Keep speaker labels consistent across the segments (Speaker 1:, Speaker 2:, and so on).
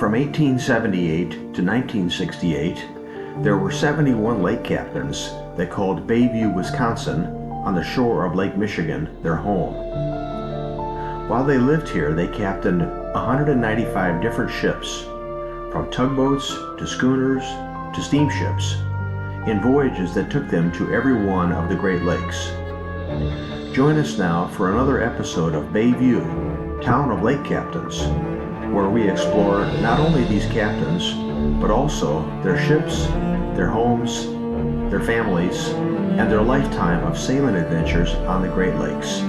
Speaker 1: From 1878 to 1968, there were 71 lake captains that called Bayview, Wisconsin, on the shore of Lake Michigan, their home. While they lived here, they captained 195 different ships, from tugboats to schooners to steamships, in voyages that took them to every one of the Great Lakes. Join us now for another episode of Bayview, Town of Lake Captains, where we explore not only these captains, but also their ships, their homes, their families, and their lifetime of sailing adventures on the Great Lakes.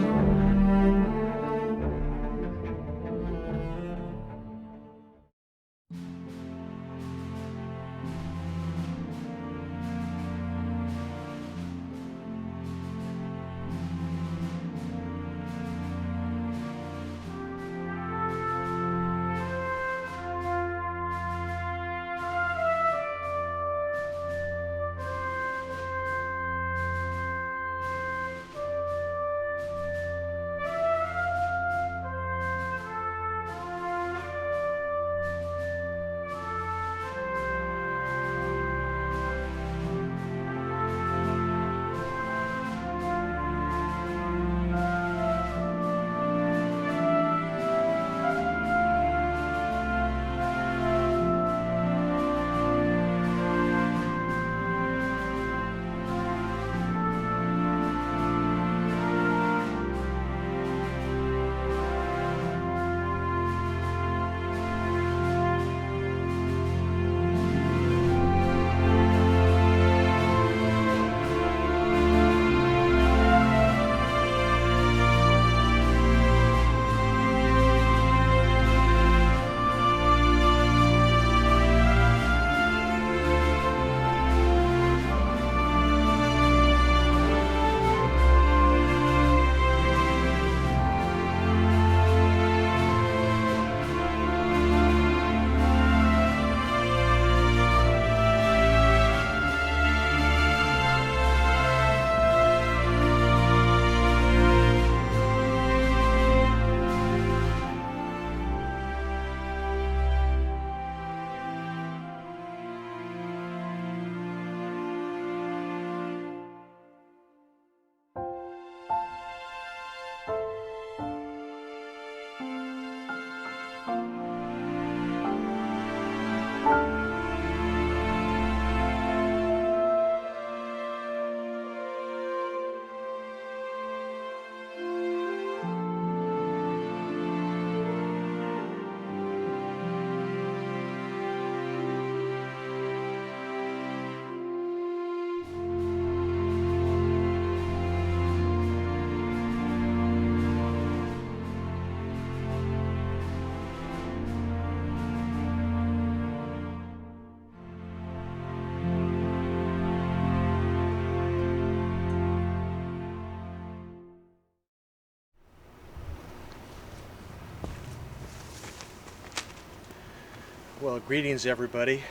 Speaker 2: Well, greetings everybody.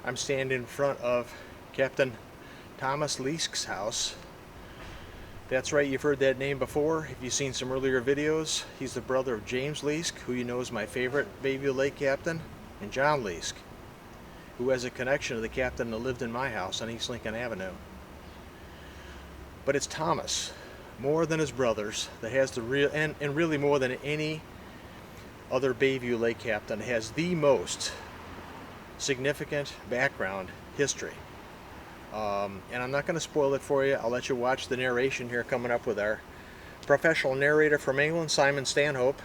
Speaker 2: I'm standing in front of Captain Thomas Leisk's house. That's right, you've heard that name before if you've seen some earlier videos. He's the brother of James Leisk, who you know is my favorite Bayview Lake captain, and John Leisk, who has a connection to the captain that lived in my house on East Lincoln Avenue. But it's Thomas, more than his brothers, that has the real, and really more than any other Bayview Lake captain, has the most significant background history. And I'm not going to spoil it for you. I'll let you watch the narration here coming up with our professional narrator from England, Simon Stanhope.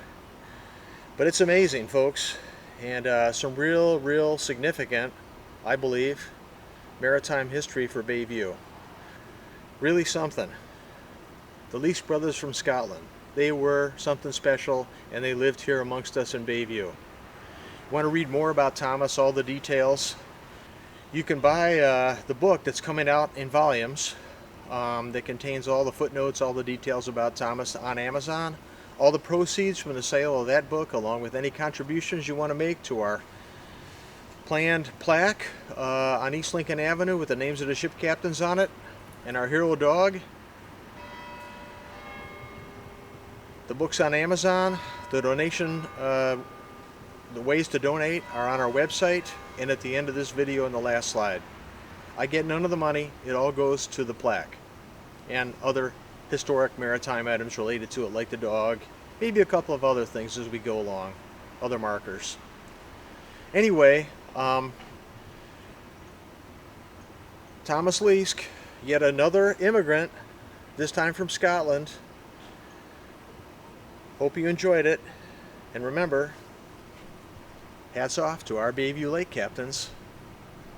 Speaker 2: But it's amazing, folks, and some real significant, I believe, maritime history for Bayview. Really something. The Leisk brothers from Scotland. They were something special, and they lived here amongst us in Bayview. Want to read more about Thomas, all the details? You can buy the book that's coming out in volumes that contains all the footnotes, all the details about Thomas on Amazon. All the proceeds from the sale of that book, along with any contributions you want to make to our planned plaque on East Lincoln Avenue with the names of the ship captains on it and our hero dog. The book's on Amazon. The donation The ways to donate are on our website and at the end of this video in the last slide. I get none of the money. It all goes to the plaque and other historic maritime items related to it, like the dog, maybe a couple of other things as we go along, other markers. Anyway, Thomas Leisk, yet another immigrant, this time from Scotland. Hope you enjoyed it, and remember, hats off to our Bayview Lake captains.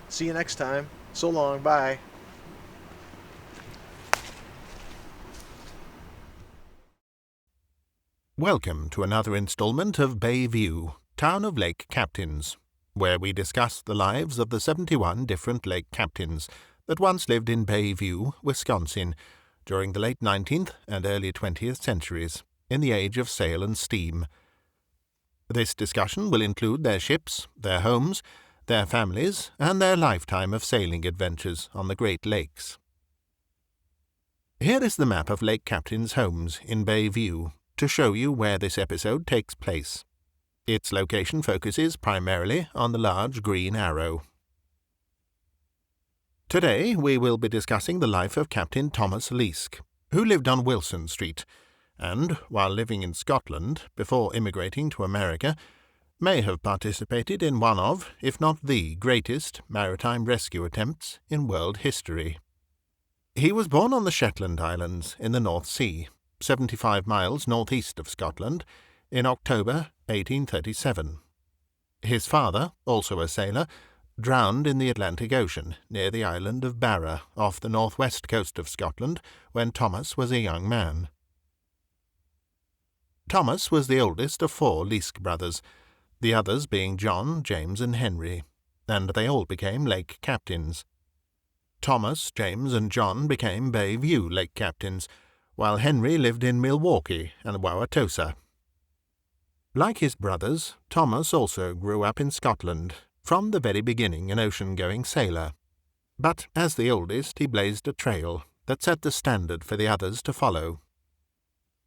Speaker 2: See you next time. So long, bye.
Speaker 3: Welcome to another installment of Bayview, Town of Lake Captains, where we discuss the lives of the 71 different lake captains that once lived in Bayview, Wisconsin, during the late 19th and early 20th centuries, in the age of sail and steam. This discussion will include their ships, their homes, their families, and their lifetime of sailing adventures on the Great Lakes. Here is the map of lake captains' homes in Bayview to show you where this episode takes place. Its location focuses primarily on the large green arrow. Today we will be discussing the life of Captain Thomas Leisk, who lived on Wilson Street, and, while living in Scotland before immigrating to America, may have participated in one of, if not the greatest, maritime rescue attempts in world history. He was born on the Shetland Islands in the North Sea, 75 miles northeast of Scotland, in October 1837. His father, also a sailor, drowned in the Atlantic Ocean near the island of Barra off the northwest coast of Scotland when Thomas was a young man. Thomas was the oldest of 4 Leisk brothers, the others being John, James and Henry, and they all became lake captains. Thomas, James and John became Bayview lake captains, while Henry lived in Milwaukee and Wauwatosa. Like his brothers, Thomas also grew up in Scotland, from the very beginning an ocean-going sailor. But as the oldest, he blazed a trail that set the standard for the others to follow.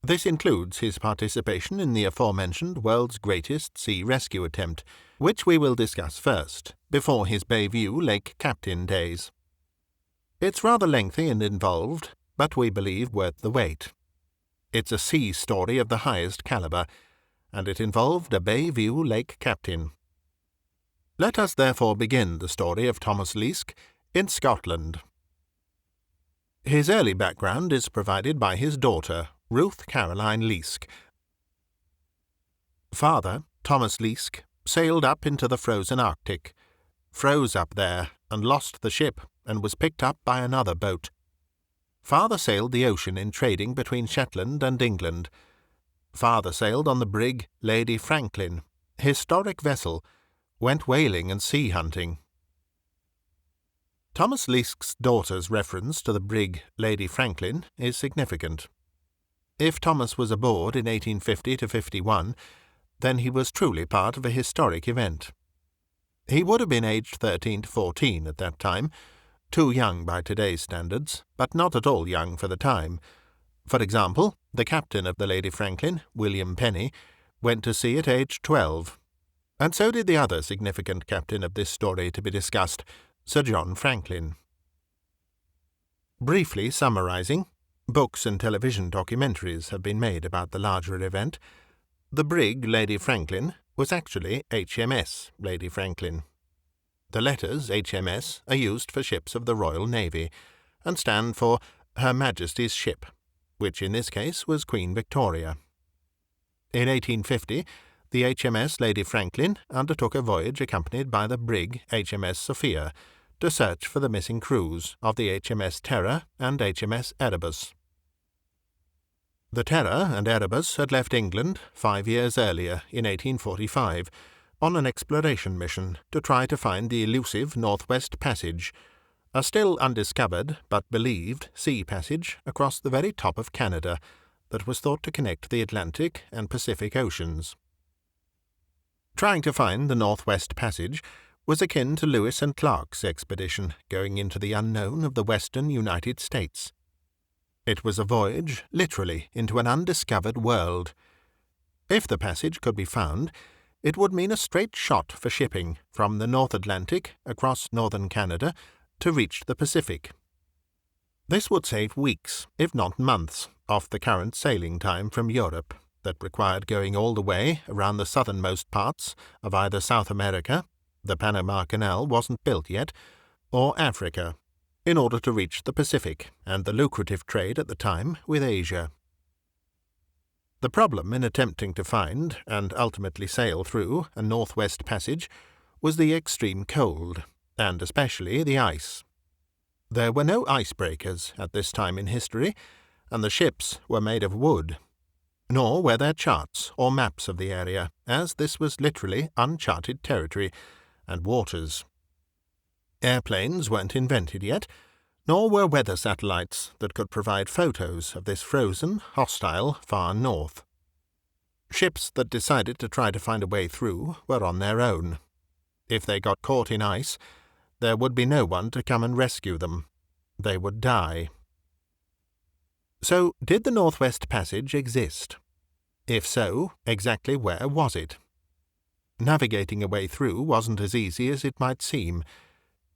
Speaker 3: This includes his participation in the aforementioned world's greatest sea rescue attempt, which we will discuss first, before his Bayview lake captain days. It's rather lengthy and involved, but we believe worth the wait. It's a sea story of the highest caliber, and it involved a Bayview lake captain. Let us therefore begin the story of Thomas Leisk in Scotland. His early background is provided by his daughter, Ruth Caroline Leisk. Father, Thomas Leisk, sailed up into the frozen Arctic, froze up there and lost the ship and was picked up by another boat. Father sailed the ocean in trading between Shetland and England. Father sailed on the brig Lady Franklin, historic vessel, went whaling and sea hunting. Thomas Leisk's daughter's reference to the brig Lady Franklin is significant. If Thomas was aboard in 1850 to 51, then he was truly part of a historic event. He would have been aged 13 to 14 at that time, too young by today's standards, but not at all young for the time. For example, the captain of the Lady Franklin, William Penny, went to sea at age 12, and so did the other significant captain of this story to be discussed, Sir John Franklin. Briefly summarizing, books and television documentaries have been made about the larger event. The brig Lady Franklin was actually HMS Lady Franklin. The letters HMS are used for ships of the Royal Navy and stand for Her Majesty's Ship, which in this case was Queen Victoria. In 1850, the HMS Lady Franklin undertook a voyage accompanied by the brig HMS Sophia to search for the missing crews of the HMS Terror and HMS Erebus. The Terror and Erebus had left England 5 years earlier, in 1845, on an exploration mission to try to find the elusive Northwest Passage, a still undiscovered but believed sea passage across the very top of Canada that was thought to connect the Atlantic and Pacific Oceans. Trying to find the Northwest Passage was akin to Lewis and Clark's expedition going into the unknown of the western United States. It was a voyage, literally, into an undiscovered world. If the passage could be found, it would mean a straight shot for shipping from the North Atlantic across northern Canada to reach the Pacific. This would save weeks, if not months, off the current sailing time from Europe that required going all the way around the southernmost parts of either South America, the Panama Canal wasn't built yet, or Africa, in order to reach the Pacific and the lucrative trade at the time with Asia. The problem in attempting to find and ultimately sail through a northwest passage was the extreme cold, and especially the ice. There were no icebreakers at this time in history, and the ships were made of wood. Nor were there charts or maps of the area, as this was literally uncharted territory and waters. Airplanes weren't invented yet, nor were weather satellites that could provide photos of this frozen, hostile far north. Ships that decided to try to find a way through were on their own. If they got caught in ice, there would be no one to come and rescue them. They would die. So, did the Northwest Passage exist? If so, exactly where was it? Navigating a way through wasn't as easy as it might seem.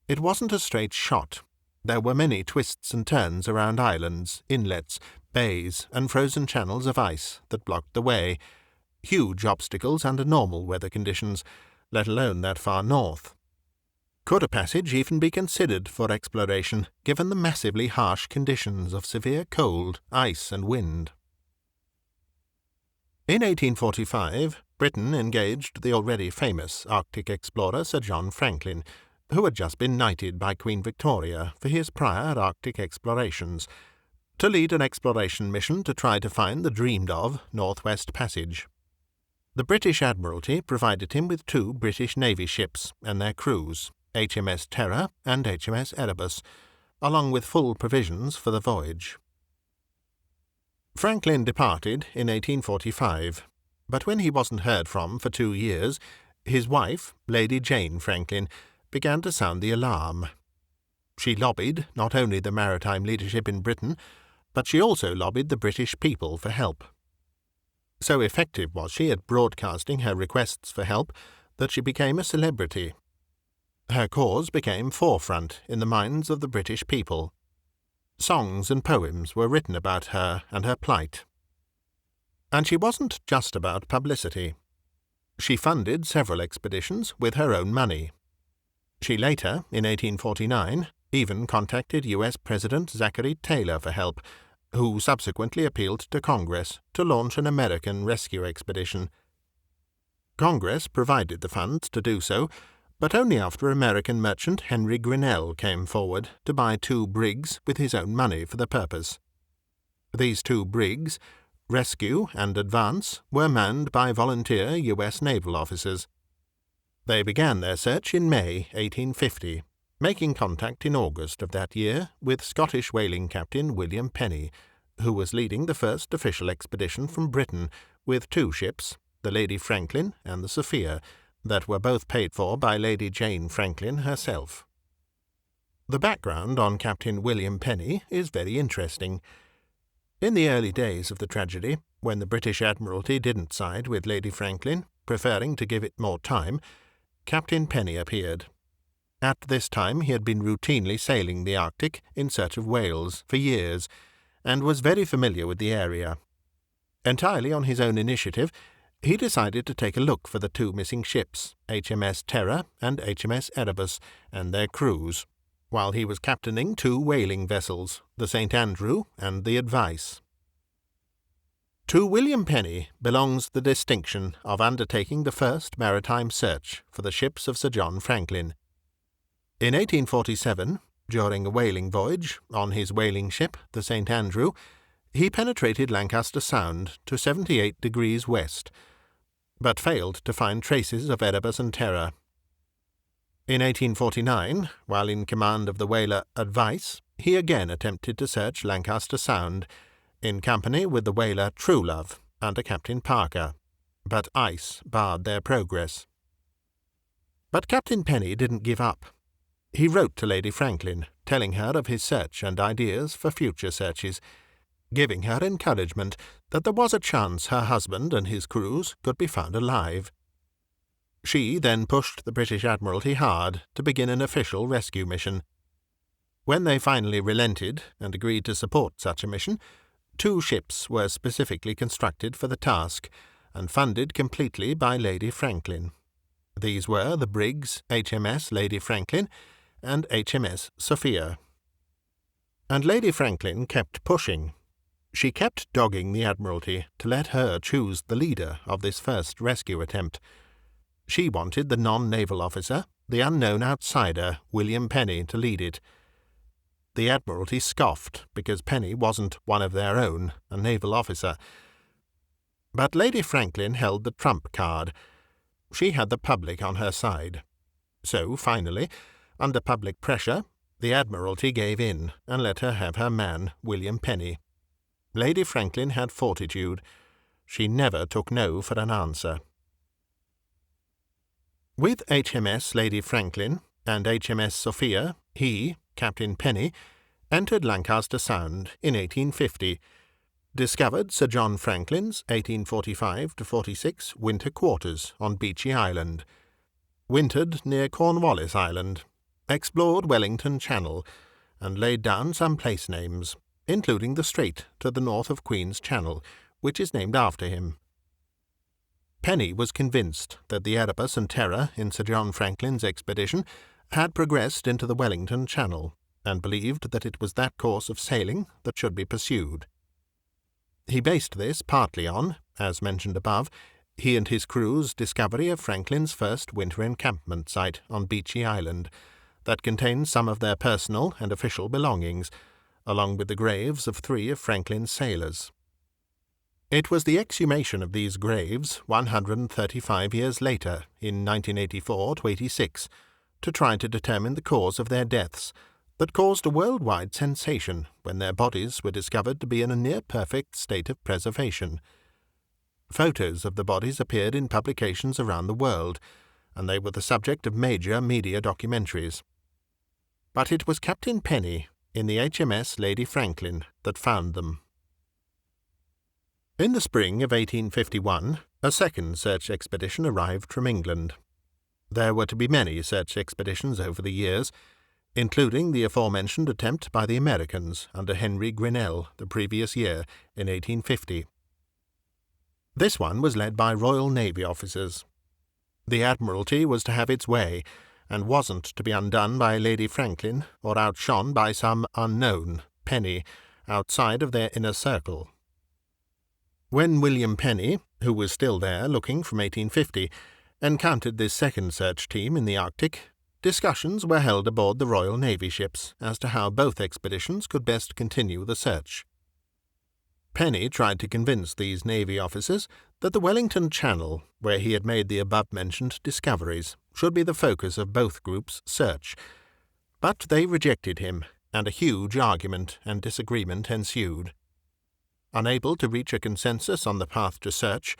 Speaker 3: It wasn't a straight shot. There were many twists and turns around islands, inlets, bays, and frozen channels of ice that blocked the way, huge obstacles under normal weather conditions, let alone that far north. Could a passage even be considered for exploration, given the massively harsh conditions of severe cold, ice, and wind? In 1845, Britain engaged the already famous Arctic explorer Sir John Franklin, who had just been knighted by Queen Victoria for his prior Arctic explorations, to lead an exploration mission to try to find the dreamed-of Northwest Passage. The British Admiralty provided him with 2 British Navy ships and their crews, HMS Terror and HMS Erebus, along with full provisions for the voyage. Franklin departed in 1845, but when he wasn't heard from for 2 years, his wife, Lady Jane Franklin, began to sound the alarm. She lobbied not only the maritime leadership in Britain, but she also lobbied the British people for help. So effective was she at broadcasting her requests for help that she became a celebrity. Her cause became forefront in the minds of the British people. Songs and poems were written about her and her plight. And she wasn't just about publicity. She funded several expeditions with her own money. She later, in 1849, even contacted U.S. President Zachary Taylor for help, who subsequently appealed to Congress to launch an American rescue expedition. Congress provided the funds to do so, but only after American merchant Henry Grinnell came forward to buy 2 brigs with his own money for the purpose. These 2 brigs, Rescue and Advance, were manned by volunteer U.S. naval officers. They began their search in May 1850, making contact in August of that year with Scottish whaling captain William Penny, who was leading the first official expedition from Britain with 2 ships, the Lady Franklin and the Sophia, that were both paid for by Lady Jane Franklin herself. The background on Captain William Penny is very interesting. In the early days of the tragedy, when the British Admiralty didn't side with Lady Franklin, preferring to give it more time, Captain Penny appeared. At this time he had been routinely sailing the Arctic in search of whales for years, and was very familiar with the area. Entirely on his own initiative, he decided to take a look for the 2 missing ships, HMS Terror and HMS Erebus, and their crews, while he was captaining 2 whaling vessels, the St. Andrew and the Advice. To William Penny belongs the distinction of undertaking the first maritime search for the ships of Sir John Franklin. In 1847, during a whaling voyage on his whaling ship, the St. Andrew, he penetrated Lancaster Sound to 78 degrees west, but failed to find traces of Erebus and Terror. In 1849, while in command of the whaler Advice, he again attempted to search Lancaster Sound, in company with the whaler Truelove under Captain Parker, but ice barred their progress. But Captain Penny didn't give up. He wrote to Lady Franklin, telling her of his search and ideas for future searches, giving her encouragement that there was a chance her husband and his crews could be found alive. She then pushed the British Admiralty hard to begin an official rescue mission. When they finally relented and agreed to support such a mission, 2 ships were specifically constructed for the task and funded completely by Lady Franklin. These were the brigs HMS Lady Franklin and HMS Sophia. And Lady Franklin kept pushing. She kept dogging the Admiralty to let her choose the leader of this first rescue attempt. She wanted the non-naval officer, the unknown outsider, William Penny, to lead it. The Admiralty scoffed because Penny wasn't one of their own, a naval officer. But Lady Franklin held the trump card. She had the public on her side. So, finally, under public pressure, the Admiralty gave in and let her have her man, William Penny. Lady Franklin had fortitude. She never took no for an answer. With HMS Lady Franklin and HMS Sophia, he, Captain Penny, entered Lancaster Sound in 1850, discovered Sir John Franklin's 1845-46 winter quarters on Beechey Island, wintered near Cornwallis Island, explored Wellington Channel, and laid down some place names, including the strait to the north of Queen's Channel, which is named after him. Penny was convinced that the Erebus and Terror in Sir John Franklin's expedition had progressed into the Wellington Channel, and believed that it was that course of sailing that should be pursued. He based this partly on, as mentioned above, he and his crew's discovery of Franklin's first winter encampment site on Beechey Island, that contained some of their personal and official belongings, along with the graves of 3 of Franklin's sailors. It was the exhumation of these graves 135 years later, in 1984-86, to try to determine the cause of their deaths, that caused a worldwide sensation when their bodies were discovered to be in a near-perfect state of preservation. Photos of the bodies appeared in publications around the world, and they were the subject of major media documentaries. But it was Captain Penny, in the HMS Lady Franklin, that found them. In the spring of 1851, a second search expedition arrived from England. There were to be many such expeditions over the years, including the aforementioned attempt by the Americans under Henry Grinnell the previous year in 1850. This one was led by Royal Navy officers. The Admiralty was to have its way, and wasn't to be undone by Lady Franklin or outshone by some unknown, Penny, outside of their inner circle. When William Penny, who was still there looking from 1850, encountered this second search team in the Arctic, discussions were held aboard the Royal Navy ships as to how both expeditions could best continue the search. Penny tried to convince these Navy officers that the Wellington Channel, where he had made the above-mentioned discoveries, should be the focus of both groups' search, but they rejected him, and a huge argument and disagreement ensued. Unable to reach a consensus on the path to search,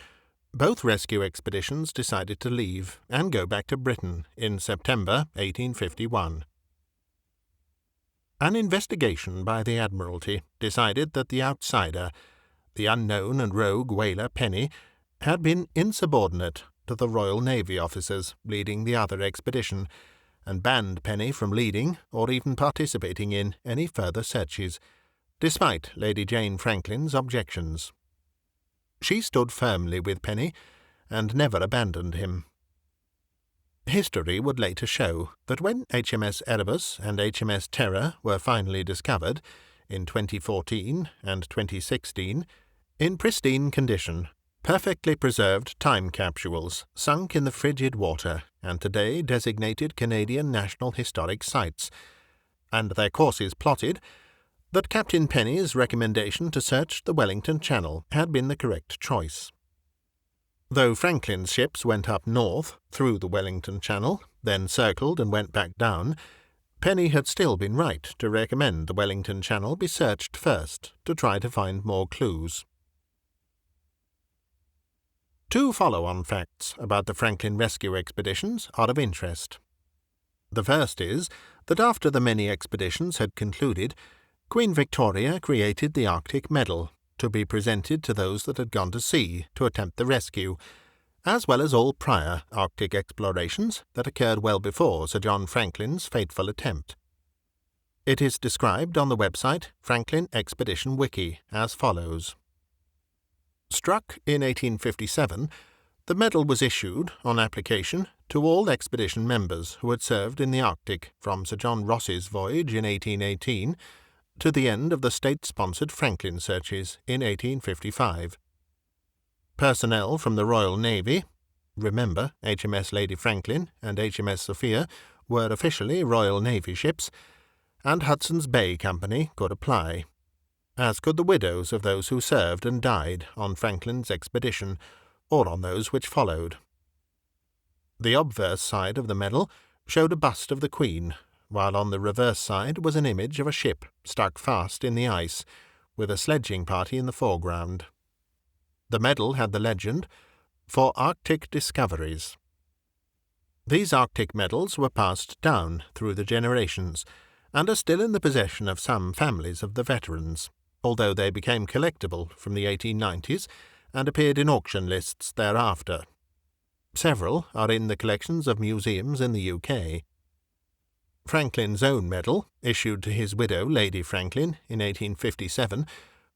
Speaker 3: both rescue expeditions decided to leave and go back to Britain in September 1851. An investigation by the Admiralty decided that the outsider, the unknown and rogue whaler Penny, had been insubordinate to the Royal Navy officers leading the other expedition, and banned Penny from leading or even participating in any further searches, despite Lady Jane Franklin's objections. She stood firmly with Penny and never abandoned him. History would later show that when HMS Erebus and HMS Terror were finally discovered, in 2014 and 2016, in pristine condition, perfectly preserved time capsules sunk in the frigid water and today designated Canadian National Historic Sites, and their courses plotted, that Captain Penny's recommendation to search the Wellington Channel had been the correct choice. Though Franklin's ships went up north through the Wellington Channel, then circled and went back down, Penny had still been right to recommend the Wellington Channel be searched first to try to find more clues. 2 follow-on facts about the Franklin rescue expeditions are of interest. The first is that after the many expeditions had concluded, Queen Victoria created the Arctic Medal to be presented to those that had gone to sea to attempt the rescue, as well as all prior Arctic explorations that occurred well before Sir John Franklin's fateful attempt. It is described on the website Franklin Expedition Wiki as follows. Struck in 1857, the medal was issued, on application, to all expedition members who had served in the Arctic from Sir John Ross's voyage in 1818 to the end of the state-sponsored Franklin searches in 1855. Personnel from the Royal Navy, remember HMS Lady Franklin and HMS Sophia were officially Royal Navy ships, and Hudson's Bay Company could apply, as could the widows of those who served and died on Franklin's expedition, or on those which followed. The obverse side of the medal showed a bust of the Queen, while on the reverse side was an image of a ship stuck fast in the ice, with a sledging party in the foreground. The medal had the legend, "For Arctic Discoveries." These Arctic medals were passed down through the generations, and are still in the possession of some families of the veterans, although they became collectible from the 1890s and appeared in auction lists thereafter. Several are in the collections of museums in the UK. Franklin's own medal, issued to his widow Lady Franklin in 1857,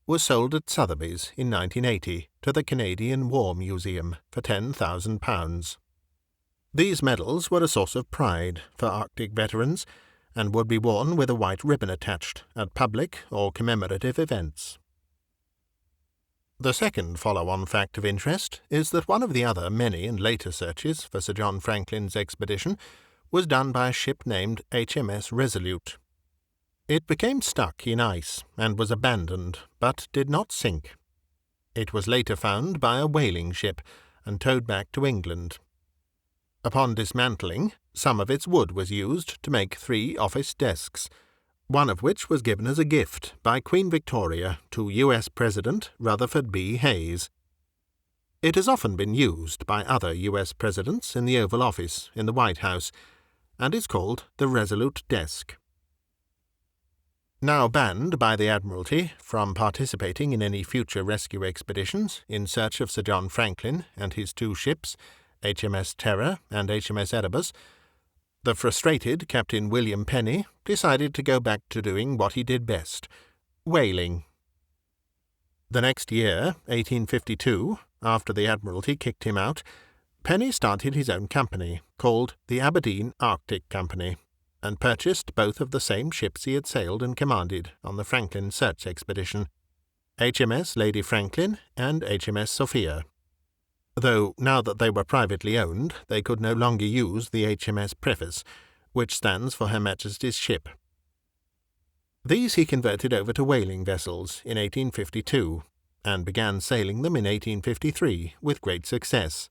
Speaker 3: was sold at Sotheby's in 1980 to the Canadian War Museum for £10,000. These medals were a source of pride for Arctic veterans, and would be worn with a white ribbon attached at public or commemorative events. The second follow-on fact of interest is that one of the other many and later searches for Sir John Franklin's expedition was done by a ship named HMS Resolute. It became stuck in ice and was abandoned, but did not sink. It was later found by a whaling ship and towed back to England. Upon dismantling, some of its wood was used to make 3 office desks, one of which was given as a gift by Queen Victoria to U.S. President Rutherford B. Hayes. It has often been used by other U.S. presidents in the Oval Office in the White House, and is called the Resolute Desk. Now banned by the Admiralty from participating in any future rescue expeditions in search of Sir John Franklin and his 2 ships, HMS Terror and HMS Erebus, the frustrated Captain William Penny decided to go back to doing what he did best, whaling. The next year, 1852, after the Admiralty kicked him out, Penny started his own company, called the Aberdeen Arctic Company, and purchased both of the same ships he had sailed and commanded on the Franklin search expedition, HMS Lady Franklin and HMS Sophia. Though, now that they were privately owned, they could no longer use the HMS preface, which stands for Her Majesty's Ship. These he converted over to whaling vessels in 1852, and began sailing them in 1853 with great success.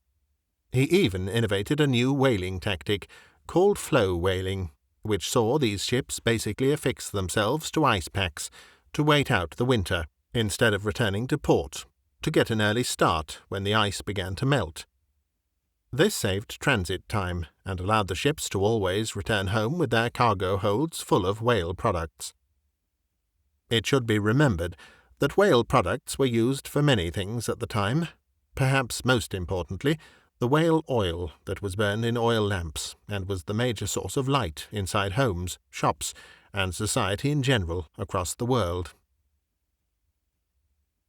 Speaker 3: He even innovated a new whaling tactic called flow whaling, which saw these ships basically affix themselves to ice packs to wait out the winter, instead of returning to port, to get an early start when the ice began to melt. This saved transit time and allowed the ships to always return home with their cargo holds full of whale products. It should be remembered that whale products were used for many things at the time, perhaps most importantly, the whale oil that was burned in oil lamps and was the major source of light inside homes, shops, and society in general across the world.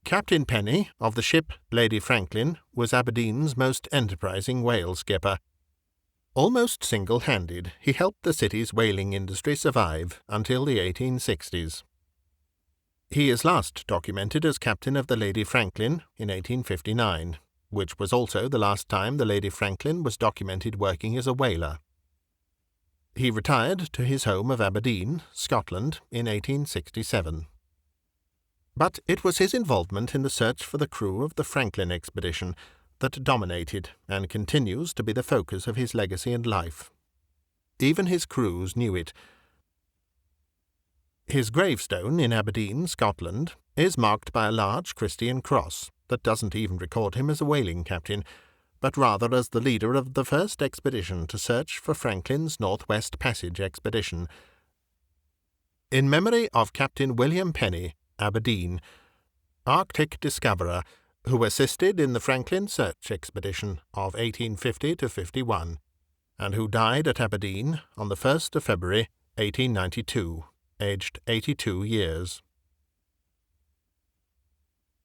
Speaker 3: Captain Penny of the ship Lady Franklin was Aberdeen's most enterprising whale skipper. Almost single-handed, he helped the city's whaling industry survive until the 1860s. He is last documented as captain of the Lady Franklin in 1859, which was also the last time the Lady Franklin was documented working as a whaler. He retired to his home of Aberdeen, Scotland, in 1867. But it was his involvement in the search for the crew of the Franklin expedition that dominated and continues to be the focus of his legacy and life. Even his crews knew it. His gravestone in Aberdeen, Scotland, is marked by a large Christian cross that doesn't even record him as a whaling captain, but rather as the leader of the first expedition to search for Franklin's Northwest Passage expedition. In memory of Captain William Penny, Aberdeen, Arctic discoverer, who assisted in the Franklin search expedition of 1850 to 51, and who died at Aberdeen on the 1st of February 1892, aged 82 years.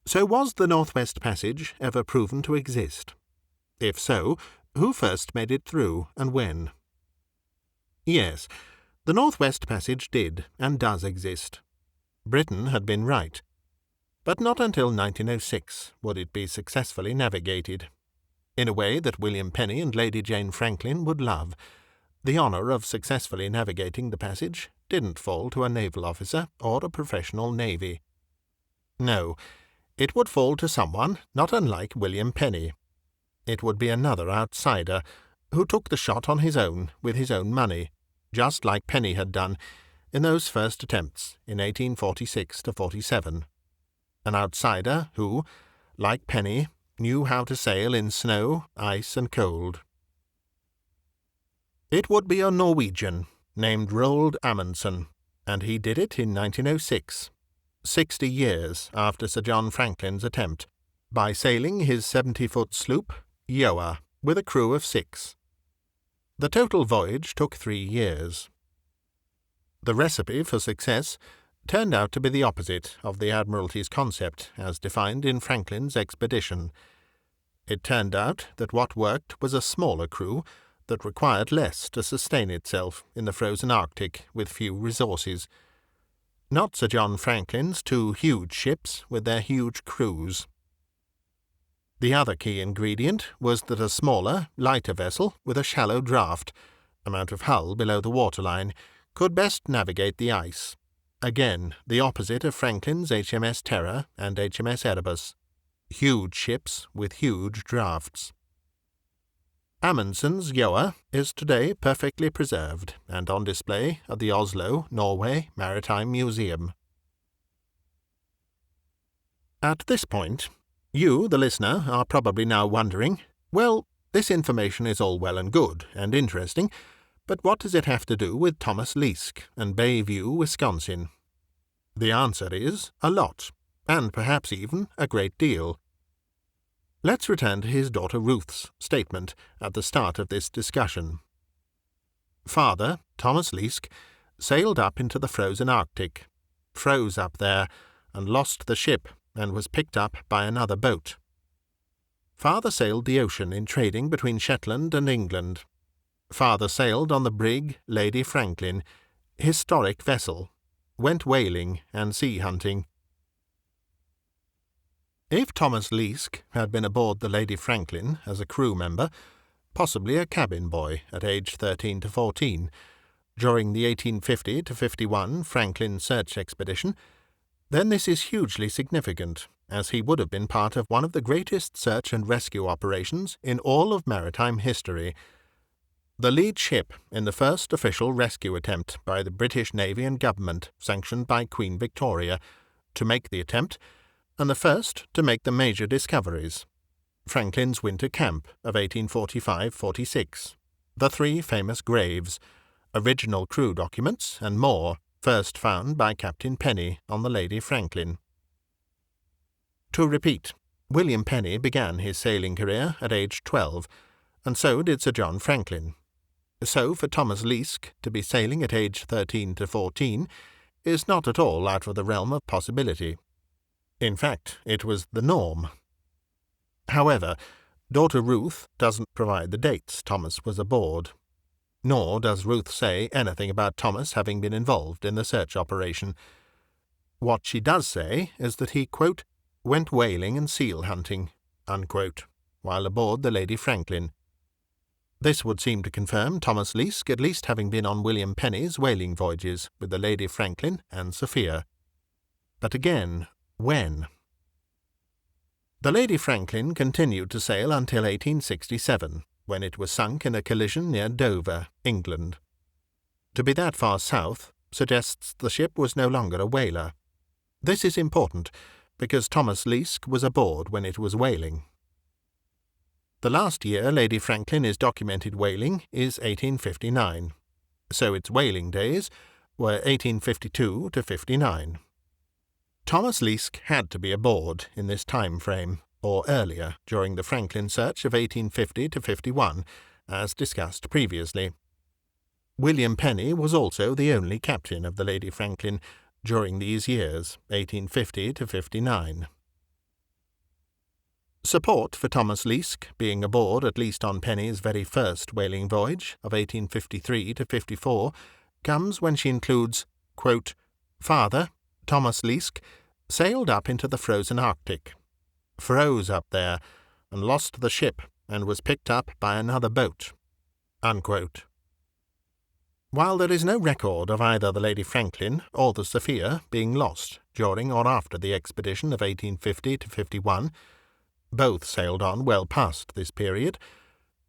Speaker 3: So was the Northwest Passage ever proven to exist? If so, who first made it through and when? Yes, the Northwest Passage did and does exist. Britain had been right. But not until 1906 would it be successfully navigated. In a way that William Penny and Lady Jane Franklin would love, the honour of successfully navigating the passage didn't fall to a naval officer or a professional navy. No, it would fall to someone not unlike William Penny. It would be another outsider who took the shot on his own with his own money, just like Penny had done in those first attempts in 1846 to 47. An outsider who, like Penny, knew how to sail in snow, ice, and cold. It would be a Norwegian named Roald Amundsen, and he did it in 1906, 60 years after Sir John Franklin's attempt, by sailing his 70-foot sloop, Gjoa, with a crew of 6. The total voyage took 3 years. The recipe for success turned out to be the opposite of the Admiralty's concept as defined in Franklin's expedition. It turned out that what worked was a smaller crew that required less to sustain itself in the frozen Arctic with few resources. Not Sir John Franklin's 2 huge ships with their huge crews. The other key ingredient was that a smaller, lighter vessel with a shallow draft, amount of hull below the waterline, could best navigate the ice. Again, the opposite of Franklin's HMS Terror and HMS Erebus. Huge ships with huge drafts. Amundsen's Gjoa is today perfectly preserved and on display at the Oslo, Norway Maritime Museum. At this point, you, the listener, are probably now wondering, well, this information is all well and good and interesting, but what does it have to do with Thomas Leisk and Bayview, Wisconsin? The answer is a lot, and perhaps even a great deal. Let's return to his daughter Ruth's statement at the start of this discussion. Father, Thomas Leisk, sailed up into the frozen Arctic, froze up there, and lost the ship and was picked up by another boat. Father sailed the ocean in trading between Shetland and England. Father sailed on the brig Lady Franklin, historic vessel, went whaling and sea hunting. If Thomas Leisk had been aboard the Lady Franklin as a crew member, possibly a cabin boy at age 13 to 14, during the 1850 to 51 Franklin search expedition, then this is hugely significant, as he would have been part of one of the greatest search and rescue operations in all of maritime history. The lead ship in the first official rescue attempt by the British Navy and Government, sanctioned by Queen Victoria, to make the attempt, and the first to make the major discoveries. Franklin's winter camp of 1845-46, the 3 famous graves, original crew documents, and more, first found by Captain Penny on the Lady Franklin. To repeat, William Penny began his sailing career at age 12, and so did Sir John Franklin. So for Thomas Leisk to be sailing at age 13 to 14 is not at all out of the realm of possibility. In fact, it was the norm. However, daughter Ruth doesn't provide the dates Thomas was aboard. Nor does Ruth say anything about Thomas having been involved in the search operation. What she does say is that he, quote, went whaling and seal hunting, unquote, while aboard the Lady Franklin. This would seem to confirm Thomas Leisk at least having been on William Penny's whaling voyages with the Lady Franklin and Sophia. But again, when? The Lady Franklin continued to sail until 1867, when it was sunk in a collision near Dover, England. To be that far south suggests the ship was no longer a whaler. This is important, because Thomas Leisk was aboard when it was whaling. The last year Lady Franklin is documented whaling is 1859, so its whaling days were 1852 to 59. Thomas Leisk had to be aboard in this time frame, or earlier during the Franklin search of 1850 to 51, as discussed previously. William Penny was also the only captain of the Lady Franklin during these years, 1850 to 59. Support for Thomas Leisk being aboard at least on Penny's very first whaling voyage of 1853 to 54 comes when she includes, quote, "Father, Thomas Leisk, sailed up into the frozen Arctic, froze up there, and lost the ship and was picked up by another boat," unquote. While there is no record of either the Lady Franklin or the Sophia being lost during or after the expedition of 1850 to 51, both sailed on well past this period,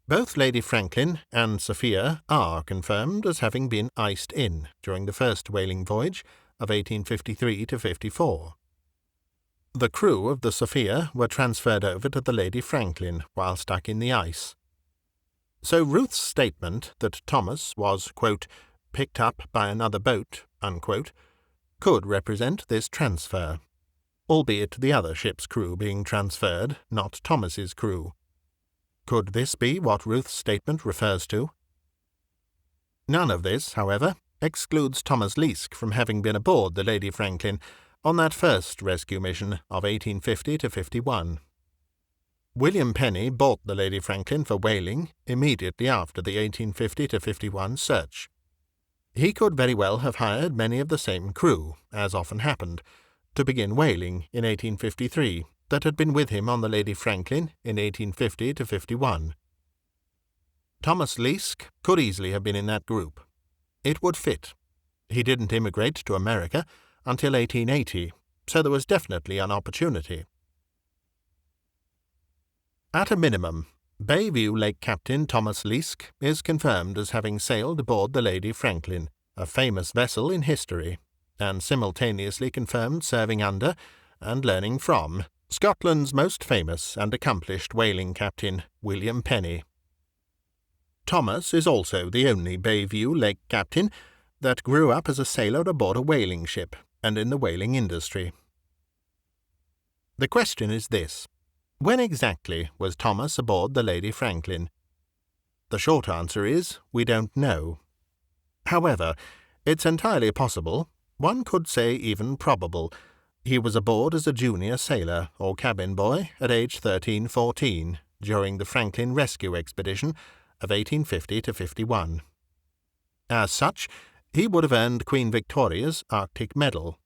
Speaker 3: both Lady Franklin and Sophia are confirmed as having been iced in during the first whaling voyage of 1853 to 54. The crew of the Sophia were transferred over to the Lady Franklin while stuck in the ice. So Ruth's statement that Thomas was, quote, "picked up by another boat," unquote, could represent this transfer, albeit the other ship's crew being transferred, not Thomas's crew. Could this be what Ruth's statement refers to? None of this, however, excludes Thomas Leisk from having been aboard the Lady Franklin on that first rescue mission of 1850 to 51. William Penny bought the Lady Franklin for whaling immediately after the 1850 to 51 search. He could very well have hired many of the same crew, as often happened, to begin whaling in 1853 that had been with him on the Lady Franklin in 1850 to 51. Thomas Leisk could easily have been in that group. It would fit. He didn't immigrate to America until 1880, so there was definitely an opportunity. At a minimum, Bayview Lake Captain Thomas Leisk is confirmed as having sailed aboard the Lady Franklin, a famous vessel in history, and simultaneously confirmed serving under and learning from Scotland's most famous and accomplished whaling captain, William Penny. Thomas is also the only Bayview Lake captain that grew up as a sailor aboard a whaling ship and in the whaling industry. The question is this: when exactly was Thomas aboard the Lady Franklin? The short answer is, we don't know. However, it's entirely possible, one could say even probable, he was aboard as a junior sailor or cabin boy at age 13-14 during the Franklin rescue expedition of 1850 to 51. As such, he would have earned Queen Victoria's Arctic Medal.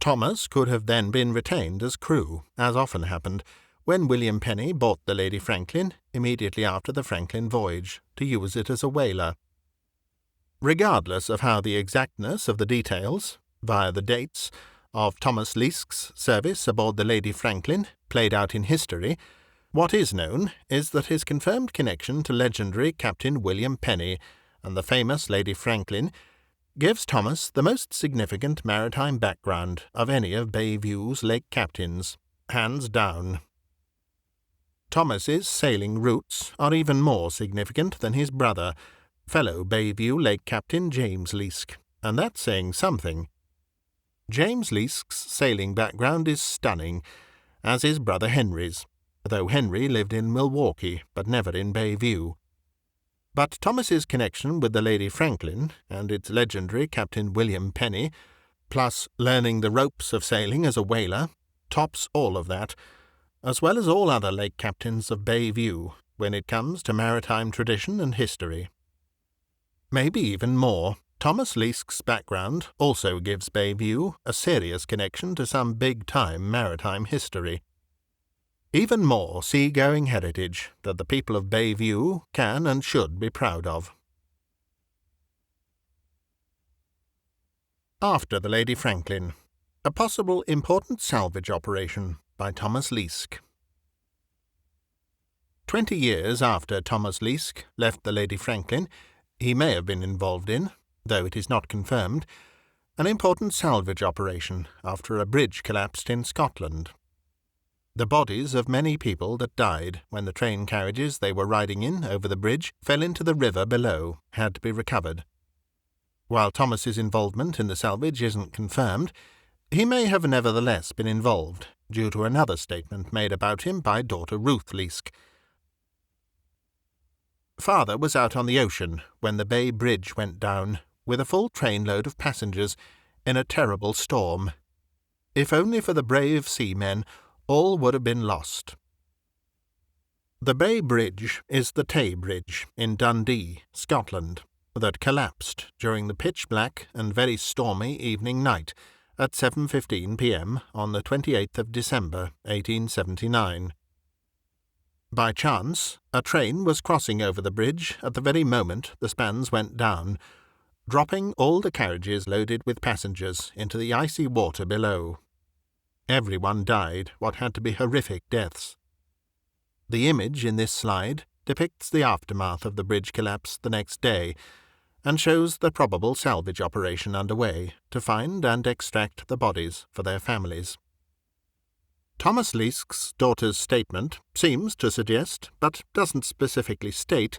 Speaker 3: Thomas could have then been retained as crew, as often happened, when William Penny bought the Lady Franklin immediately after the Franklin voyage to use it as a whaler. Regardless of how the exactness of the details, via the dates, of Thomas Leisk's service aboard the Lady Franklin played out in history, what is known is that his confirmed connection to legendary Captain William Penny and the famous Lady Franklin gives Thomas the most significant maritime background of any of Bayview's lake captains, hands down. Thomas's sailing routes are even more significant than his brother, fellow Bayview Lake Captain James Leisk, and that's saying something. James Leisk's sailing background is stunning, as is brother Henry's, though Henry lived in Milwaukee but never in Bayview. But Thomas's connection with the Lady Franklin and its legendary Captain William Penny, plus learning the ropes of sailing as a whaler, tops all of that, as well as all other lake captains of Bayview when it comes to maritime tradition and history. Maybe even more, Thomas Leisk's background also gives Bayview a serious connection to some big-time maritime history. Even more sea-going heritage that the people of Bayview can and should be proud of. After the Lady Franklin, a possible important salvage operation by Thomas Leisk. 20 years after Thomas Leisk left the Lady Franklin, he may have been involved in, though it is not confirmed, an important salvage operation after a bridge collapsed in Scotland. The bodies of many people that died when the train carriages they were riding in over the bridge fell into the river below had to be recovered. While Thomas's involvement in the salvage isn't confirmed, he may have nevertheless been involved, due to another statement made about him by daughter Ruth Leisk. Father was out on the ocean when the Bay Bridge went down, with a full trainload of passengers, in a terrible storm. If only for the brave seamen, all would have been lost. The Bay Bridge is the Tay Bridge in Dundee, Scotland, that collapsed during the pitch-black and very stormy evening night at 7:15 p.m. on the 28th of December, 1879. By chance, a train was crossing over the bridge at the very moment the spans went down, dropping all the carriages loaded with passengers into the icy water below. Everyone died what had to be horrific deaths. The image in this slide depicts the aftermath of the bridge collapse the next day, and shows the probable salvage operation underway to find and extract the bodies for their families. Thomas Leisk's daughter's statement seems to suggest, but doesn't specifically state,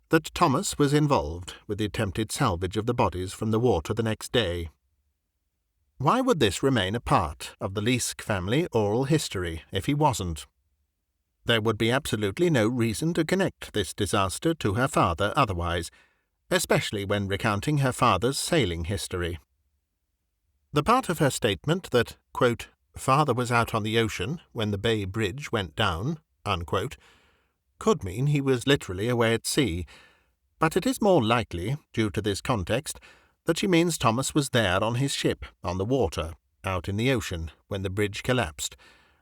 Speaker 3: that Thomas was involved with the attempted salvage of the bodies from the water the next day. Why would this remain a part of the Leisk family oral history if he wasn't? There would be absolutely no reason to connect this disaster to her father otherwise, especially when recounting her father's sailing history. The part of her statement that, quote, "Father was out on the ocean when the Bay Bridge went down," unquote, could mean he was literally away at sea, but it is more likely, due to this context, that she means Thomas was there on his ship, on the water, out in the ocean, when the bridge collapsed,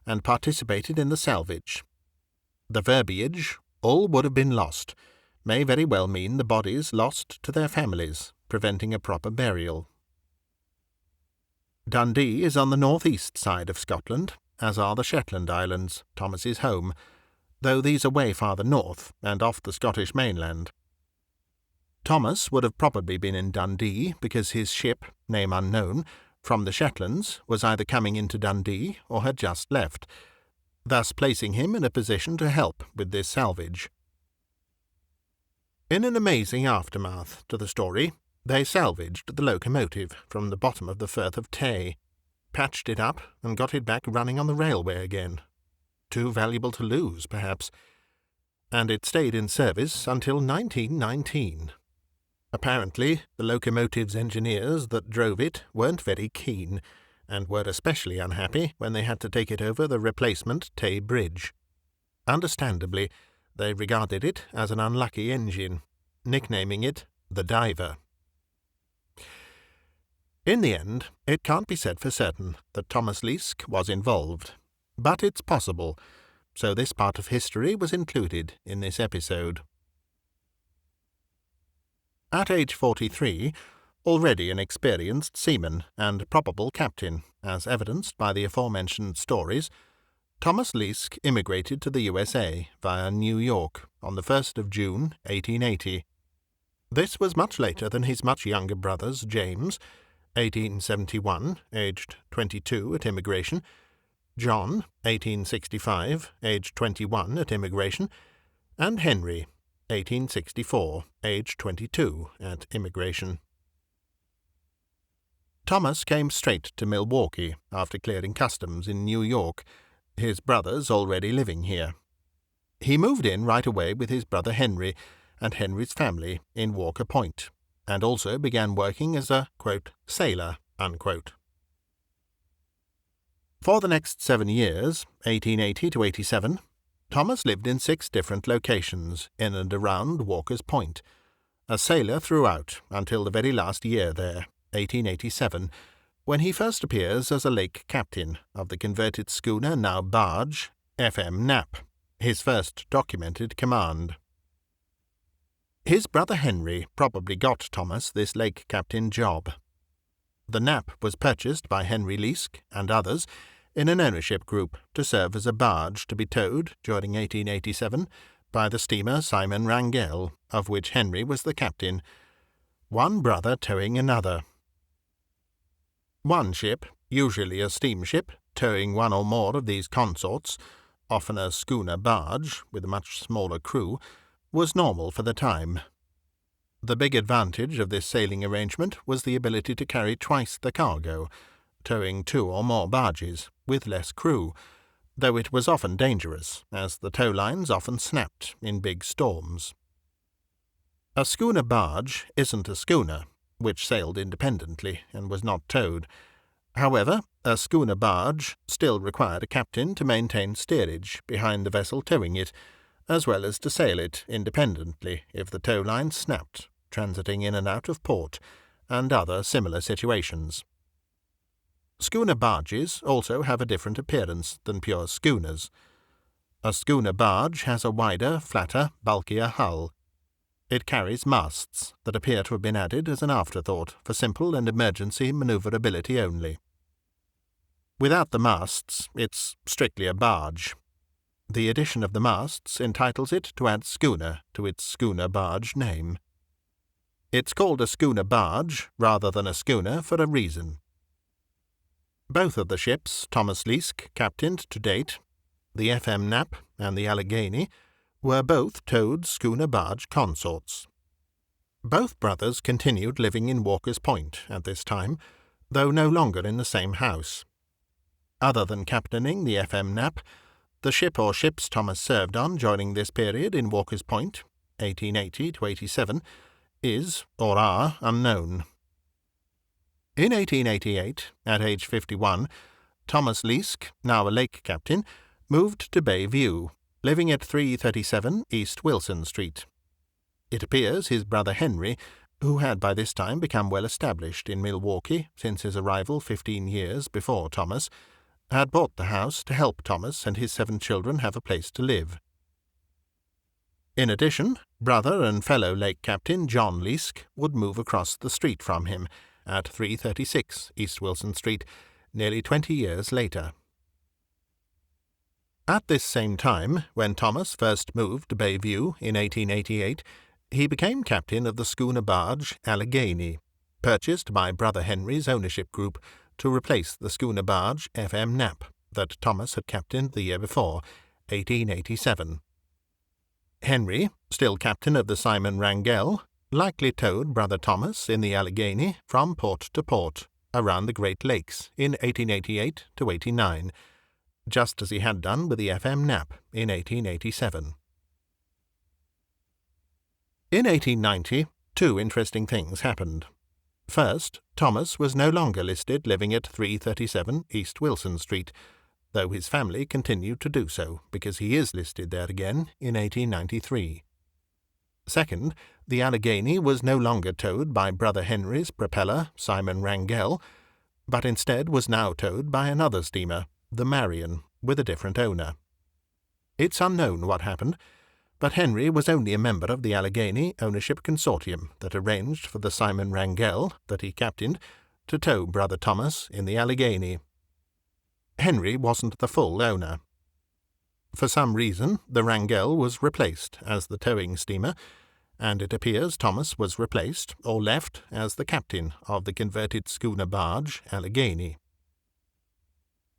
Speaker 3: and participated in the salvage. The verbiage, "all would have been lost," may very well mean the bodies lost to their families, preventing a proper burial. Dundee is on the north-east side of Scotland, as are the Shetland Islands, Thomas's home, though these are way farther north and off the Scottish mainland. Thomas would have probably been in Dundee because his ship, name unknown, from the Shetlands was either coming into Dundee or had just left, thus placing him in a position to help with this salvage. In an amazing aftermath to the story, they salvaged the locomotive from the bottom of the Firth of Tay, patched it up and got it back running on the railway again. Too valuable to lose, perhaps. And it stayed in service until 1919. Apparently, the locomotive's engineers that drove it weren't very keen, and were especially unhappy when they had to take it over the replacement Tay Bridge. Understandably, they regarded it as an unlucky engine, nicknaming it the Diver. In the end, it can't be said for certain that Thomas Leisk was involved, but it's possible, so this part of history was included in this episode. At age 43, already an experienced seaman and probable captain, as evidenced by the aforementioned stories, Thomas Leisk immigrated to the USA via New York on the 1st of June, 1880. This was much later than his much younger brothers James, 1871, aged 22 at immigration, John, 1865, aged 21 at immigration, and Henry, 1864, aged 22 at immigration. Thomas came straight to Milwaukee after clearing customs in New York, his brothers already living here. He moved in right away with his brother Henry and Henry's family in Walker Point, and also began working as a, quote, sailor, unquote. For the next 7 years, 1880 to 87, Thomas lived in 6 different locations in and around Walker's Point, a sailor throughout until the very last year there, 1887, when he first appears as a lake captain of the converted schooner, now barge, F.M. Knapp, his first documented command. His brother Henry probably got Thomas this lake captain job. The Knapp was purchased by Henry Leisk and others in an ownership group to serve as a barge to be towed during 1887 by the steamer Simon Wrangell, of which Henry was the captain, one brother towing another. One ship, usually a steamship, towing one or more of these consorts, often a schooner barge with a much smaller crew, was normal for the time. The big advantage of this sailing arrangement was the ability to carry twice the cargo, towing 2 or more barges, with less crew, though it was often dangerous, as the tow lines often snapped in big storms. A schooner barge isn't a schooner, which sailed independently and was not towed. However, a schooner barge still required a captain to maintain steerage behind the vessel towing it, as well as to sail it independently if the tow line snapped, transiting in and out of port, and other similar situations. Schooner barges also have a different appearance than pure schooners. A schooner barge has a wider, flatter, bulkier hull. It carries masts that appear to have been added as an afterthought for simple and emergency manoeuvrability only. Without the masts, it's strictly a barge. The addition of the masts entitles it to add schooner to its schooner barge name. It's called a schooner barge rather than a schooner for a reason. Both of the ships Thomas Leisk captained to date, the FM Nap and the Allegheny, were both towed schooner barge consorts. Both brothers continued living in Walker's Point at this time, though no longer in the same house. Other than captaining the FM Nap, the ship or ships Thomas served on during this period in Walker's Point, 1880 to 87, is or are unknown. In 1888, at age 51, Thomas Leisk, now a lake captain, moved to Bayview, living at 337 East Wilson Street. It appears his brother Henry, who had by this time become well established in Milwaukee since his arrival 15 years before Thomas, had bought the house to help Thomas and his 7 children have a place to live. In addition, brother and fellow lake captain John Leisk would move across the street from him at 336 East Wilson Street nearly 20 years later. At this same time, when Thomas first moved to Bayview in 1888, he became captain of the schooner barge Allegheny, purchased by brother Henry's ownership group to replace the schooner barge FM Nap that Thomas had captained the year before, 1887. Henry, still captain of the Simon Wrangell, likely towed brother Thomas in the Allegheny from port to port around the Great Lakes in 1888 to 89, just as he had done with the FM Nap in 1887. In 1890, 2 interesting things happened. First, Thomas was no longer listed living at 337 East Wilson Street, though his family continued to do so because he is listed there again in 1893. Second, the Allegheny was no longer towed by brother Henry's propeller, Simon Wrangell, but instead was now towed by another steamer, the Marion, with a different owner. It's unknown what happened, but Henry was only a member of the Allegheny ownership consortium that arranged for the Simon Wrangell, that he captained, to tow brother Thomas in the Allegheny. Henry wasn't the full owner. For some reason, the Wrangell was replaced as the towing steamer, and it appears Thomas was replaced or left as the captain of the converted schooner barge Allegheny.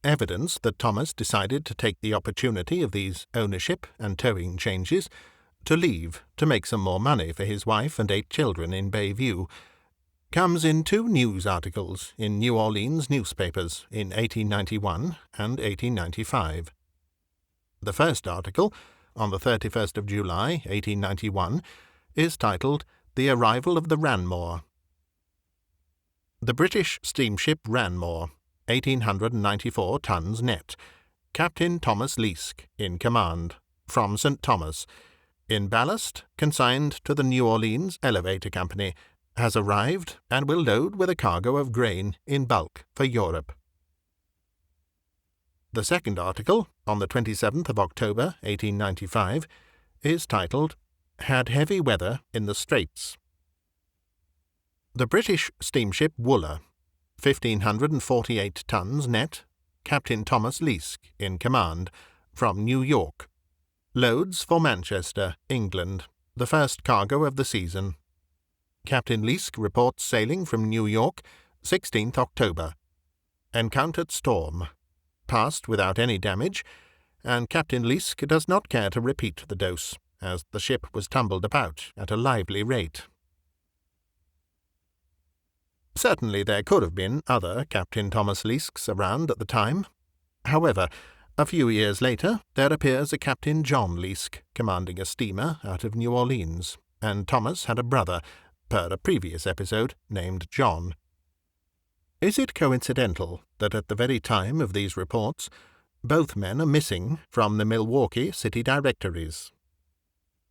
Speaker 3: Evidence that Thomas decided to take the opportunity of these ownership and towing changes to leave to make some more money for his wife and 8 children in Bayview comes in 2 news articles in New Orleans newspapers in 1891 and 1895. The first article, on the 31st of July, 1891, is titled The Arrival of the Ranmore. The British steamship Ranmore, 1,894 tons net, Captain Thomas Leisk in command, from St. Thomas, in ballast consigned to the New Orleans Elevator Company, has arrived and will load with a cargo of grain in bulk for Europe. The second article, on the 27th of October, 1895, is titled Had Heavy Weather in the Straits. The British steamship Wooler, 1,548 tons net, Captain Thomas Leisk in command, from New York, loads for Manchester, England, the first cargo of the season. Captain Leisk reports sailing from New York, 16th October. Encountered storm. Passed without any damage, and Captain Leisk does not care to repeat the dose, as the ship was tumbled about at a lively rate. Certainly there could have been other Captain Thomas Leisks around at the time. However, a few years later there appears a Captain John Leisk commanding a steamer out of New Orleans, and Thomas had a brother, per a previous episode, named John. Is it coincidental that at the very time of these reports, both men are missing from the Milwaukee city directories?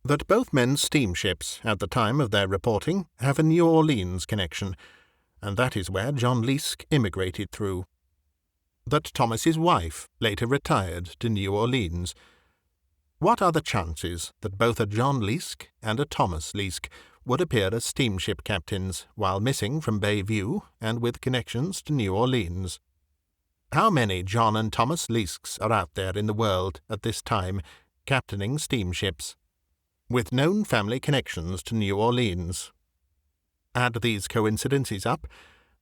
Speaker 3: That both men's steamships at the time of their reporting have a New Orleans connection, and that is where John Leisk immigrated through. That Thomas's wife later retired to New Orleans. What are the chances that both a John Leisk and a Thomas Leisk would appear as steamship captains while missing from Bayview and with connections to New Orleans? How many John and Thomas Leisks are out there in the world at this time, captaining steamships, with known family connections to New Orleans? Add these coincidences up,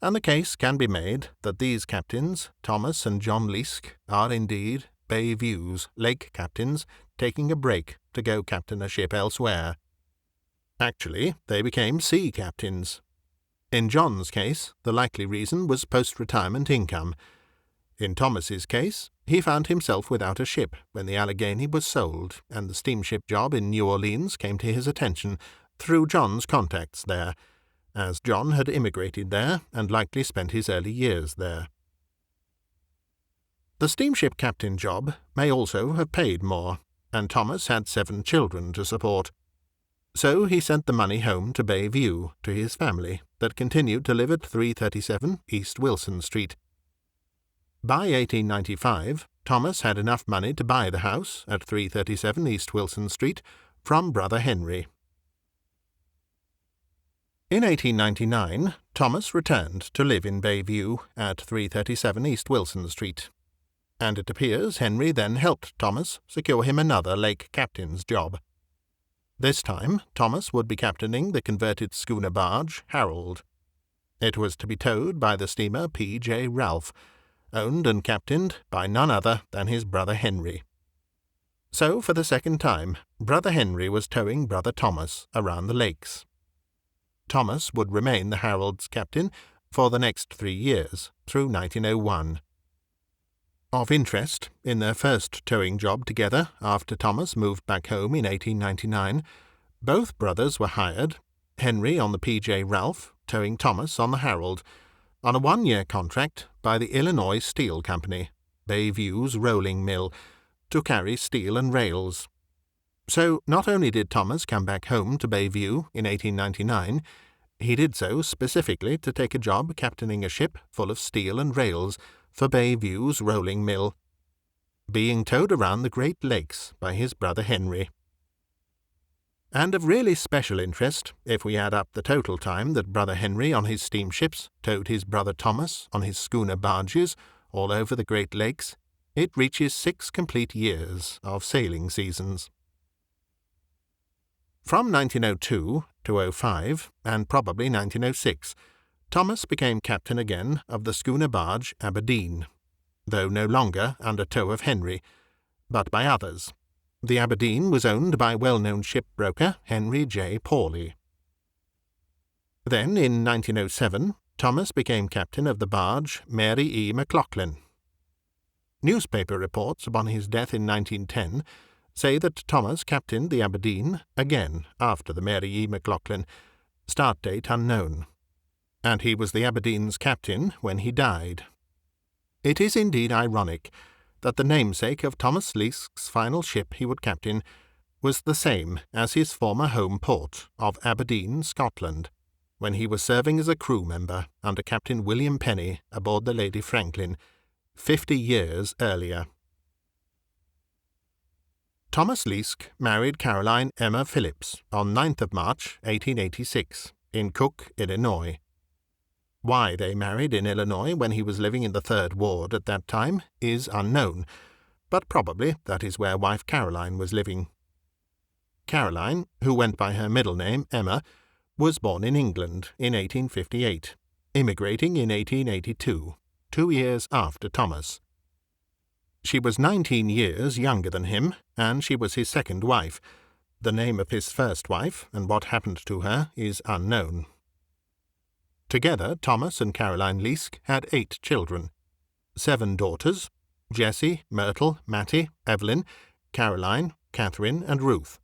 Speaker 3: and the case can be made that these captains, Thomas and John Leisk, are indeed Bayview's lake captains taking a break to go captain a ship elsewhere. Actually, they became sea captains. In John's case, the likely reason was post-retirement income. In Thomas's case, he found himself without a ship when the Allegheny was sold, and the steamship job in New Orleans came to his attention through John's contacts there, as John had immigrated there and likely spent his early years there. The steamship captain job may also have paid more, and Thomas had 7 children to support. So he sent the money home to Bayview to his family that continued to live at 337 East Wilson Street. By 1895, Thomas had enough money to buy the house at 337 East Wilson Street from brother Henry. In 1899, Thomas returned to live in Bayview at 337 East Wilson Street, and it appears Henry then helped Thomas secure him another lake captain's job. This time, Thomas would be captaining the converted schooner barge Harold. It was to be towed by the steamer P.J. Ralph, owned and captained by none other than his brother Henry. So, for the second time, brother Henry was towing brother Thomas around the lakes. Thomas would remain the Harold's captain for the next 3 years, through 1901. Of interest, in their first towing job together after Thomas moved back home in 1899, both brothers were hired, Henry on the P.J. Ralph, towing Thomas on the Harold, on a 1-year contract by the Illinois Steel Company, Bayview's rolling mill, to carry steel and rails. So not only did Thomas come back home to Bayview in 1899, he did so specifically to take a job captaining a ship full of steel and rails for Bayview's rolling mill, being towed around the Great Lakes by his brother Henry. And of really special interest, if we add up the total time that brother Henry on his steamships towed his brother Thomas on his schooner barges all over the Great Lakes, it reaches 6 complete years of sailing seasons. From 1902 to 05, and probably 1906, Thomas became captain again of the schooner barge Aberdeen, though no longer under tow of Henry, but by others. The Aberdeen was owned by well-known shipbroker Henry J. Pawley. Then, in 1907, Thomas became captain of the barge Mary E. McLaughlin. Newspaper reports upon his death in 1910 say that Thomas captained the Aberdeen again after the Mary E. McLaughlin, start date unknown, and he was the Aberdeen's captain when he died. It is indeed ironic that the namesake of Thomas Leisk's final ship he would captain was the same as his former home port of Aberdeen, Scotland, when he was serving as a crew member under Captain William Penny aboard the Lady Franklin, 50 years earlier. Thomas Leisk married Caroline Emma Phillips on 9th of March, 1886, in Cook, Illinois. Why they married in Illinois when he was living in the 3rd Ward at that time is unknown, but probably that is where wife Caroline was living. Caroline, who went by her middle name Emma, was born in England in 1858, immigrating in 1882, 2 years after Thomas. She was 19 years younger than him, and she was his second wife. The name of his first wife and what happened to her is unknown. Together, Thomas and Caroline Leisk had 8 children, 7 daughters, Jessie, Myrtle, Mattie, Evelyn, Caroline, Catherine, and Ruth,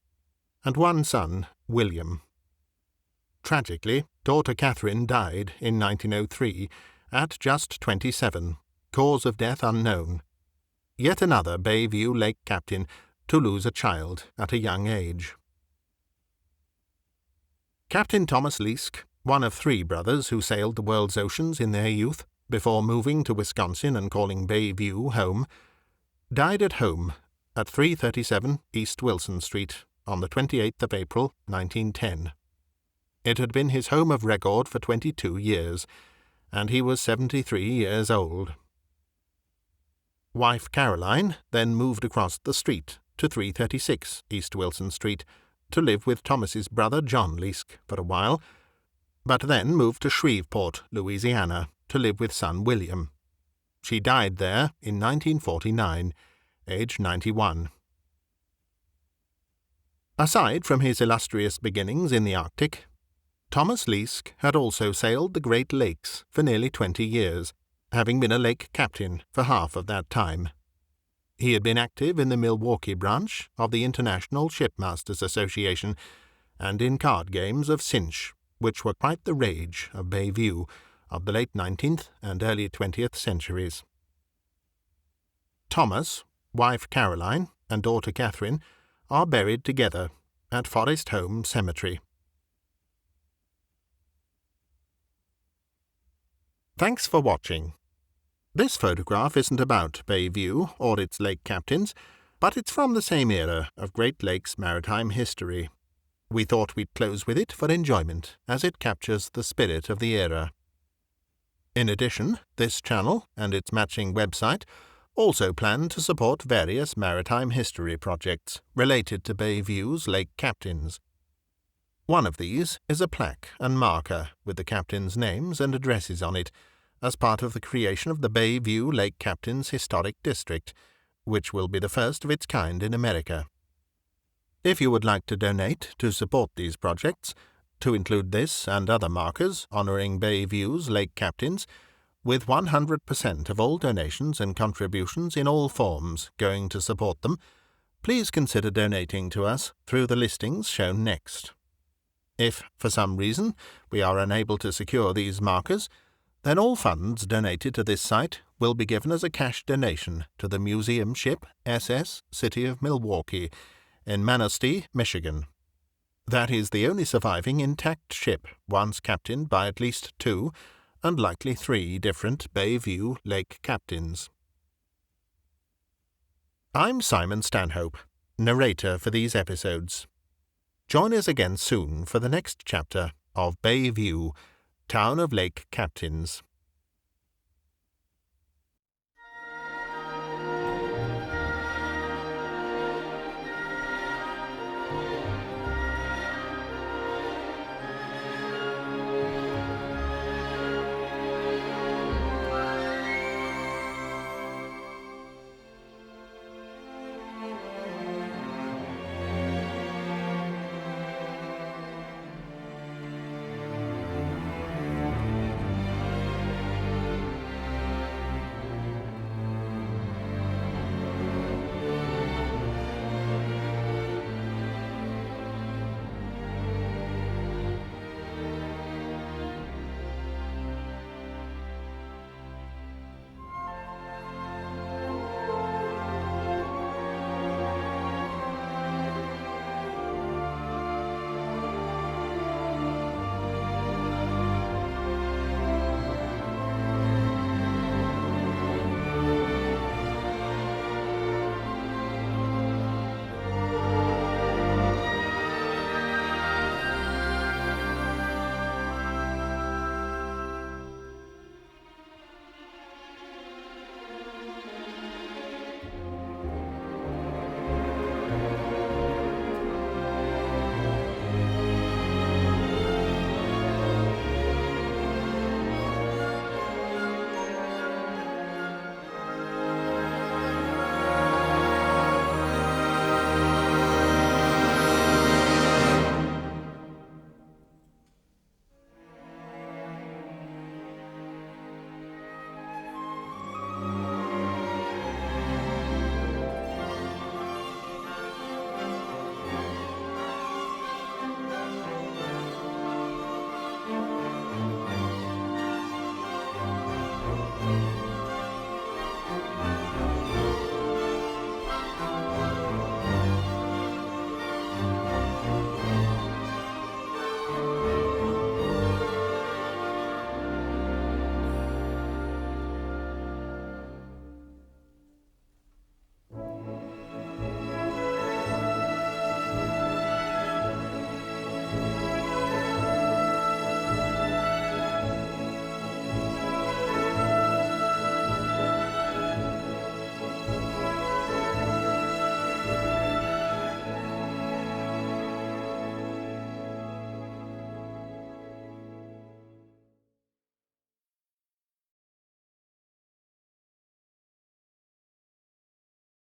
Speaker 3: and 1 son, William. Tragically, daughter Catherine died in 1903 at just 27, cause of death unknown. Yet another Bayview Lake captain to lose a child at a young age. Captain Thomas Leisk, one of 3 brothers who sailed the world's oceans in their youth before moving to Wisconsin and calling Bayview home, died at home at 337 East Wilson Street on the 28th of April, 1910. It had been his home of record for 22 years, and he was 73 years old. Wife Caroline then moved across the street to 336 East Wilson Street to live with Thomas's brother John Leisk for a while, but then moved to Shreveport, Louisiana, to live with son William. She died there in 1949, aged 91. Aside from his illustrious beginnings in the Arctic, Thomas Leisk had also sailed the Great Lakes for nearly 20 years, having been a lake captain for half of that time. He had been active in the Milwaukee branch of the International Shipmasters Association and in card games of cinch, which were quite the rage of Bayview of the late 19th and early 20th centuries. Thomas, wife Caroline, and daughter Catherine are buried together at Forest Home Cemetery. Thanks for watching. This photograph isn't about Bayview or its lake captains, but it's from the same era of Great Lakes maritime history. We thought we'd close with it for enjoyment, as it captures the spirit of the era. In addition, this channel and its matching website also plan to support various maritime history projects related to Bayview's lake captains. One of these is a plaque and marker with the captains' names and addresses on it, as part of the creation of the Bayview Lake Captains Historic District, which will be the first of its kind in America. If you would like to donate to support these projects, to include this and other markers honouring Bayview's lake captains, with 100% of all donations and contributions in all forms going to support them, please consider donating to us through the listings shown next. If, for some reason, we are unable to secure these markers, then all funds donated to this site will be given as a cash donation to the museum ship SS City of Milwaukee in Manistee, Michigan. That is the only surviving intact ship once captained by at least 2 and likely 3 different Bayview lake captains. I'm Simon Stanhope, narrator for these episodes. Join us again soon for the next chapter of Bayview, Town of Lake Captains.